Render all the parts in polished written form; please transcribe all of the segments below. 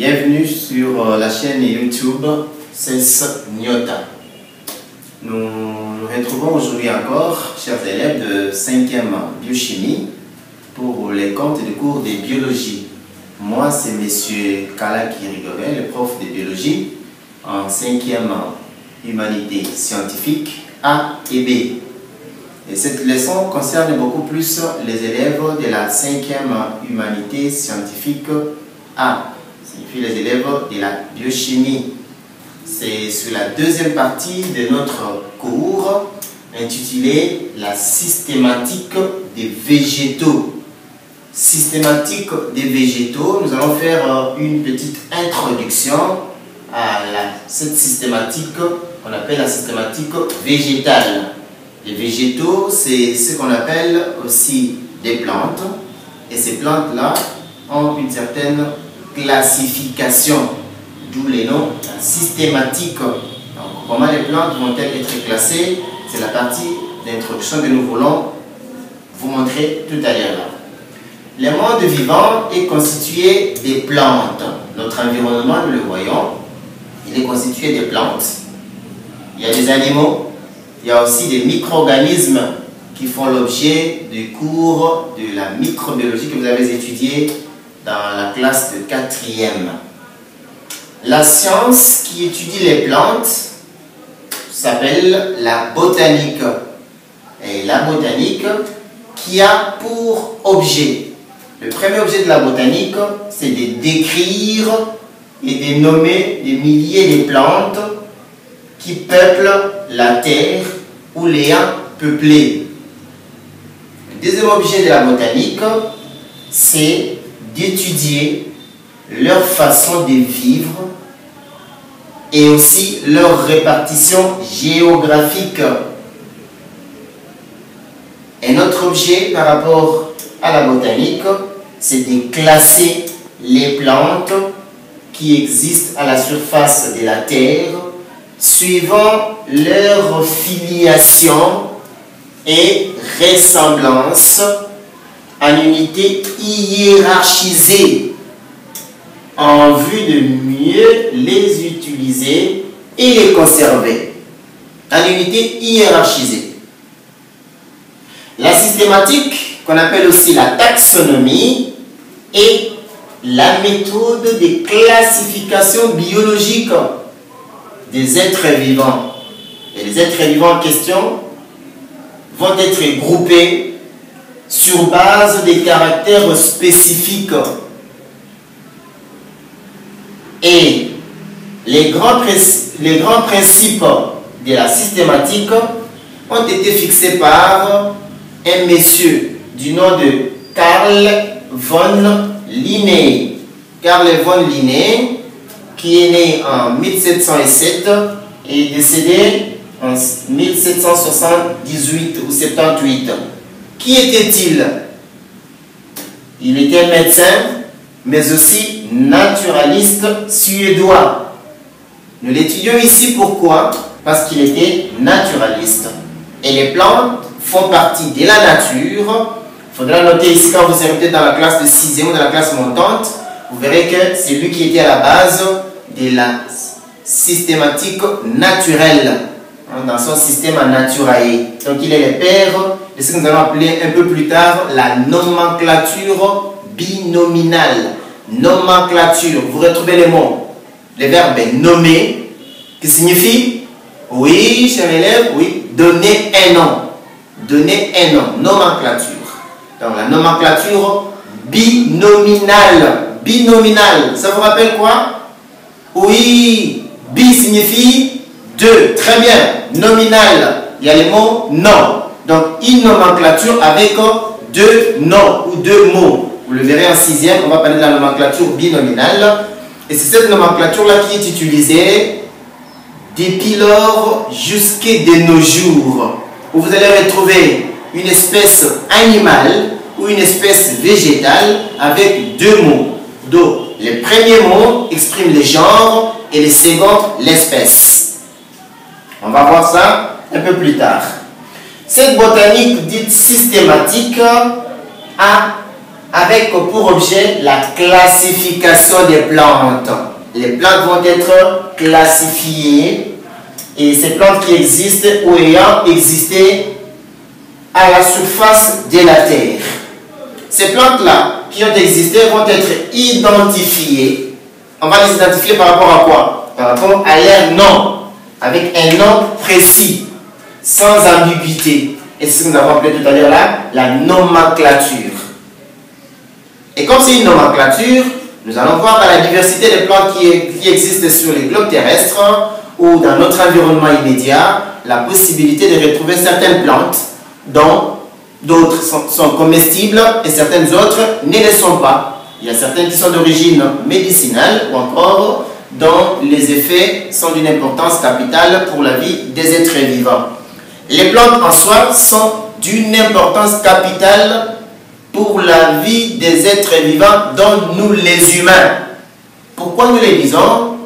Bienvenue sur la chaîne YouTube CES Nyota. Nous nous retrouvons aujourd'hui encore, chers élèves de 5e biochimie, pour les comptes de cours de biologie. Moi, c'est M. Kala Kirigové, le prof de biologie en 5e humanité scientifique A et B. Et cette leçon concerne beaucoup plus les élèves de la 5e humanité scientifique A. Signifie les élèves de la biochimie. C'est sur la deuxième partie de notre cours intitulé la systématique des végétaux. Systématique des végétaux, nous allons faire une petite introduction à cette systématique qu'on appelle la systématique végétale. Les végétaux, c'est ce qu'on appelle aussi des plantes. Et ces plantes-là ont une certaine classification, d'où les noms systématiques. Donc, comment les plantes vont-elles être classées? C'est la partie d'introduction que nous voulons vous montrer tout à l'heure. Le monde vivant est constitué des plantes. Notre environnement, nous le voyons, il est constitué des plantes. Il y a des animaux, il y a aussi des micro-organismes qui font l'objet du cours de la microbiologie que vous avez étudié dans la classe de 4e. La science qui étudie les plantes s'appelle la botanique. Et la botanique qui a pour objet, le premier objet de la botanique, c'est de décrire et de nommer des milliers de plantes qui peuplent la terre ou l'ayant peuplée. Le deuxième objet de la botanique, c'est d'étudier leur façon de vivre et aussi leur répartition géographique. Et notre objet par rapport à la botanique, c'est de classer les plantes qui existent à la surface de la Terre suivant leur filiation et ressemblance en unités hiérarchisées en vue de mieux les utiliser et les conserver. En unités hiérarchisées. La systématique, qu'on appelle aussi la taxonomie, est la méthode de classification biologique des êtres vivants. Et les êtres vivants en question vont être groupés sur base des caractères spécifiques. Et les grands principes de la systématique ont été fixés par un monsieur du nom de Carl von Linné. Carl von Linné, qui est né en 1707 et décédé en 1778 ou 78. Qui était-il? Il était un médecin, mais aussi naturaliste suédois. Nous l'étudions ici pourquoi? Parce qu'il était naturaliste. Et les plantes font partie de la nature. Il faudra noter ici, quand vous serez peut-être dans la classe de 6e ou dans la classe montante, vous verrez que c'est lui qui était à la base de la systématique naturelle, dans son système naturae. Donc il est le père de ce que nous allons appeler un peu plus tard la nomenclature binominale. Nomenclature, vous retrouvez les mots, le verbe nommer, qui signifie, oui, cher élève, oui, donner un nom. Donner un nom, nomenclature. Donc la nomenclature binominale. Binominale, ça vous rappelle quoi? Oui, bi signifie deux. Très bien. Nominal, il y a le mot non. Donc une nomenclature avec deux noms ou deux mots. Vous le verrez en 6e, on va parler de la nomenclature binominale. Et c'est cette nomenclature-là qui est utilisée depuis lors jusqu'à de nos jours, où vous allez retrouver une espèce animale ou une espèce végétale avec deux mots. Donc, le premier mot exprime le genre et le second l'espèce. On va voir ça un peu plus tard. Cette botanique dite systématique a avec pour objet la classification des plantes. Les plantes vont être classifiées et ces plantes qui existent ou ayant existé à la surface de la Terre. Ces plantes-là qui ont existé vont être identifiées. On va les identifier par rapport à quoi? Par rapport à leur nom, avec un nom précis, sans ambiguïté. Et c'est ce que nous avons appelé tout à l'heure là, la nomenclature. Et comme c'est une nomenclature, nous allons voir dans la diversité des plantes qui existent sur le globe terrestre ou dans notre environnement immédiat, la possibilité de retrouver certaines plantes dont d'autres sont comestibles et certaines autres ne le sont pas. Il y a certaines qui sont d'origine médicinale ou encore dont les effets sont d'une importance capitale pour la vie des êtres vivants. Les plantes en soi sont d'une importance capitale pour la vie des êtres vivants, dont nous les humains. Pourquoi nous les disons?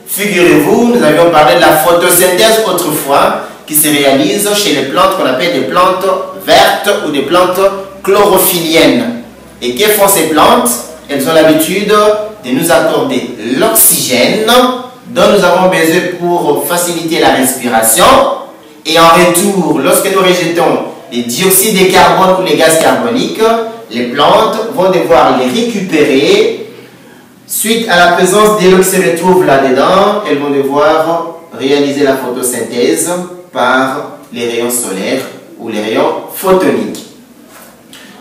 Figurez-vous, nous avions parlé de la photosynthèse autrefois, qui se réalise chez les plantes qu'on appelle des plantes vertes ou des plantes chlorophylliennes. Et que font ces plantes? Elles ont l'habitude de nous accorder l'oxygène dont nous avons besoin pour faciliter la respiration. Et en retour, lorsque nous rejetons les dioxydes de carbone ou les gaz carboniques, les plantes vont devoir les récupérer. Suite à la présence de l'eau qui se retrouve là-dedans, elles vont devoir réaliser la photosynthèse par les rayons solaires ou les rayons photoniques.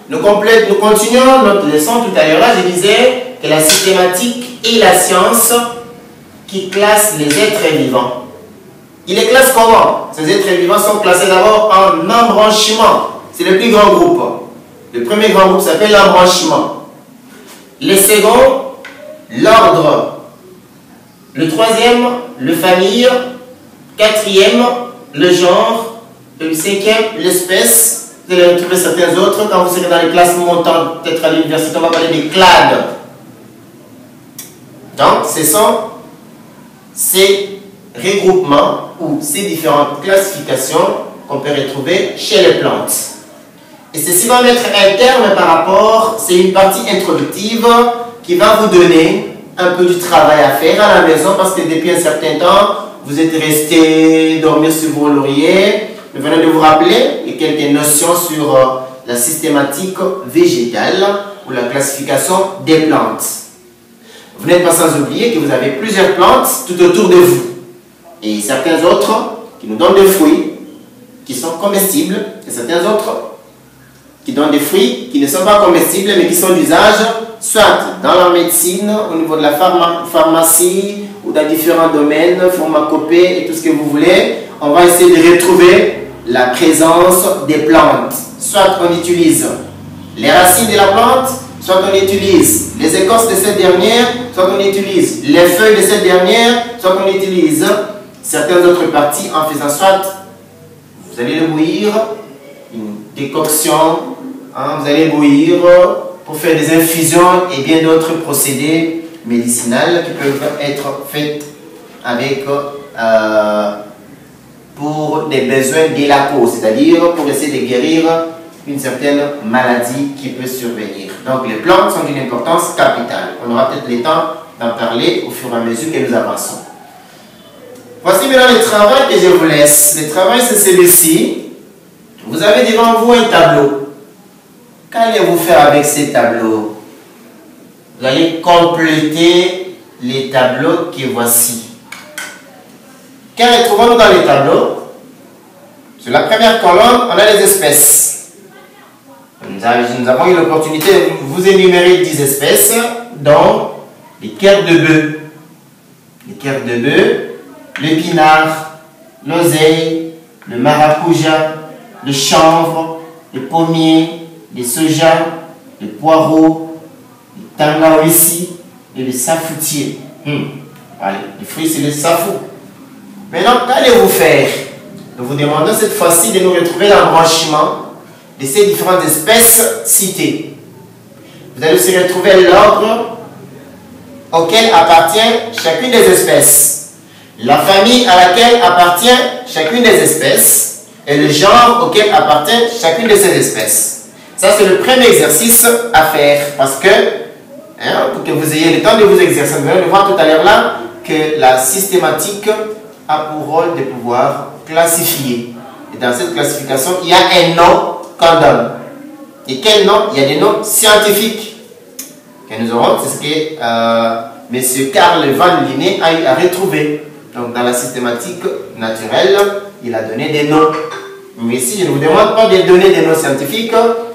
Nous continuons notre leçon. Tout à l'heure, là, je disais que la systématique est la science qui classe les êtres vivants. Il les classe comment? Ces êtres vivants sont classés d'abord en embranchement. C'est le plus grand groupe. Le premier grand groupe s'appelle l'embranchement. Le second, l'ordre. Le troisième, le famille. Quatrième, le genre. Et le cinquième, l'espèce. Vous allez retrouver certains autres quand vous serez dans les classes montantes, peut-être à l'université, on va parler des clades. Donc, ce sont ces regroupements ou ces différentes classifications qu'on peut retrouver chez les plantes. Et ceci va mettre un terme par rapport, c'est une partie introductive qui va vous donner un peu du travail à faire à la maison parce que depuis un certain temps, vous êtes resté dormir sur vos lauriers. Nous venons de vous rappeler quelques notions sur la systématique végétale ou la classification des plantes. Vous n'êtes pas sans oublier que vous avez plusieurs plantes tout autour de vous. Et certains autres qui nous donnent des fruits qui sont comestibles et certains autres qui donnent des fruits qui ne sont pas comestibles mais qui sont d'usage soit dans la médecine, au niveau de la pharmacie ou dans différents domaines, pharmacopée et tout ce que vous voulez. On va essayer de retrouver la présence des plantes. Soit on utilise les racines de la plante, soit on utilise les écorces de cette dernière, soit on utilise les feuilles de cette dernière, soit on utilise certaines autres parties en faisant soit, vous allez le bouillir, une décoction, hein, vous allez bouillir pour faire des infusions et bien d'autres procédés médicinaux qui peuvent être faits avec pour des besoins de la peau, c'est-à-dire pour essayer de guérir une certaine maladie qui peut survenir. Donc les plantes sont d'une importance capitale. On aura peut-être le temps d'en parler au fur et à mesure que nous avançons. Voici maintenant le travail que je vous laisse. Le travail c'est celui-ci. Vous avez devant vous un tableau. Qu'allez-vous faire avec ces tableaux? Vous allez compléter les tableaux que voici. Que retrouvons-nous dans les tableaux? Sur la première colonne, on a les espèces. Nous avons eu l'opportunité de vous énumérer 10 espèces, dont les cœurs de bœuf, l'épinard, l'oseille, le maracuja, le chanvre, le pommier, le soja, le poireau, le tangawizi et le safoutier. Allez, les fruits, c'est le safou. Maintenant, qu'allez-vous faire? Nous vous demandons cette fois-ci de nous retrouver l'embranchement de ces différentes espèces citées. Vous allez aussi retrouver l'ordre auquel appartient chacune des espèces, la famille à laquelle appartient chacune des espèces et le genre auquel appartient chacune de ces espèces. Ça, c'est le premier exercice à faire parce que, pour que vous ayez le temps de vous exercer, vous allez le voir tout à l'heure là, que la systématique a pour rôle de pouvoir classifier. Et dans cette classification, il y a un nom qu'on donne. Et quel nom? Il y a des noms scientifiques que nous aurons. C'est ce que M. Carl van Linné a eu à retrouver. Donc, dans la systématique naturelle, il a donné des noms. Mais ici, je ne vous demande pas de donner des noms scientifiques,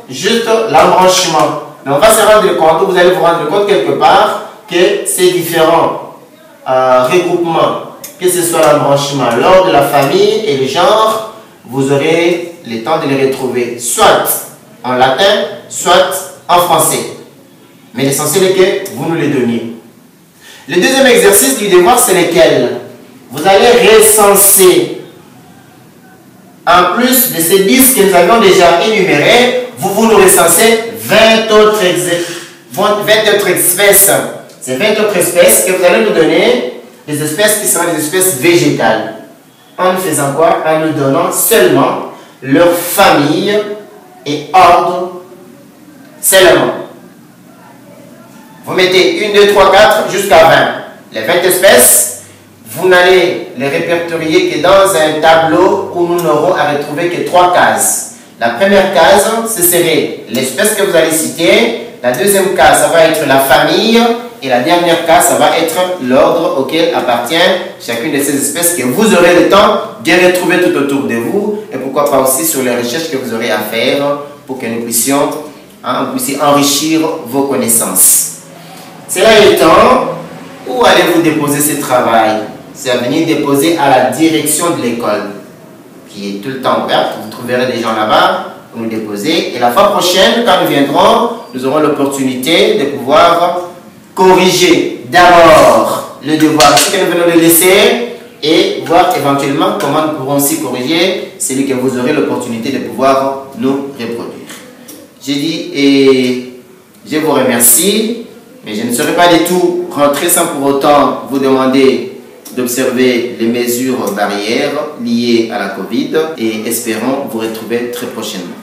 juste l'embranchement. Mais on va se rendre compte, vous allez vous rendre compte quelque part que ces différents regroupements, que ce soit l'embranchement, l'ordre de la famille et le genre, vous aurez le temps de les retrouver soit en latin, soit en français. Mais l'essentiel est que vous nous les donniez. Le deuxième exercice du devoir, c'est lequel? Vous allez recenser, en plus de ces 10 que nous avions déjà énumérés, vous nous recensez 20 autres espèces. Ces 20 autres espèces que vous allez nous donner, des espèces qui seront des espèces végétales. En nous faisant quoi? En nous donnant seulement leur famille et ordre seulement. Vous mettez 1, 2, 3, 4 jusqu'à 20. Les 20 espèces, vous n'allez les répertorier que dans un tableau où nous n'aurons à retrouver que 3 cases. La première case, ce serait l'espèce que vous allez citer. La deuxième case, ça va être la famille. Et la dernière case, ça va être l'ordre auquel appartient chacune de ces espèces que vous aurez le temps de retrouver tout autour de vous. Et pourquoi pas aussi sur les recherches que vous aurez à faire pour que nous puissions enrichir vos connaissances. C'est là le temps où allez-vous déposer ce travail? C'est à venir déposer à la direction de l'école, qui est tout le temps ouverte. Vous trouverez des gens là-bas pour nous déposer. Et la fois prochaine, quand nous viendrons, nous aurons l'opportunité de pouvoir corriger d'abord le devoir que nous venons de laisser et voir éventuellement comment nous pourrons aussi corriger celui que vous aurez l'opportunité de pouvoir nous reproduire. J'ai dit et je vous remercie, mais je ne serai pas du tout rentré sans pour autant vous demander d'observer les mesures barrières liées à la Covid et espérons vous retrouver très prochainement.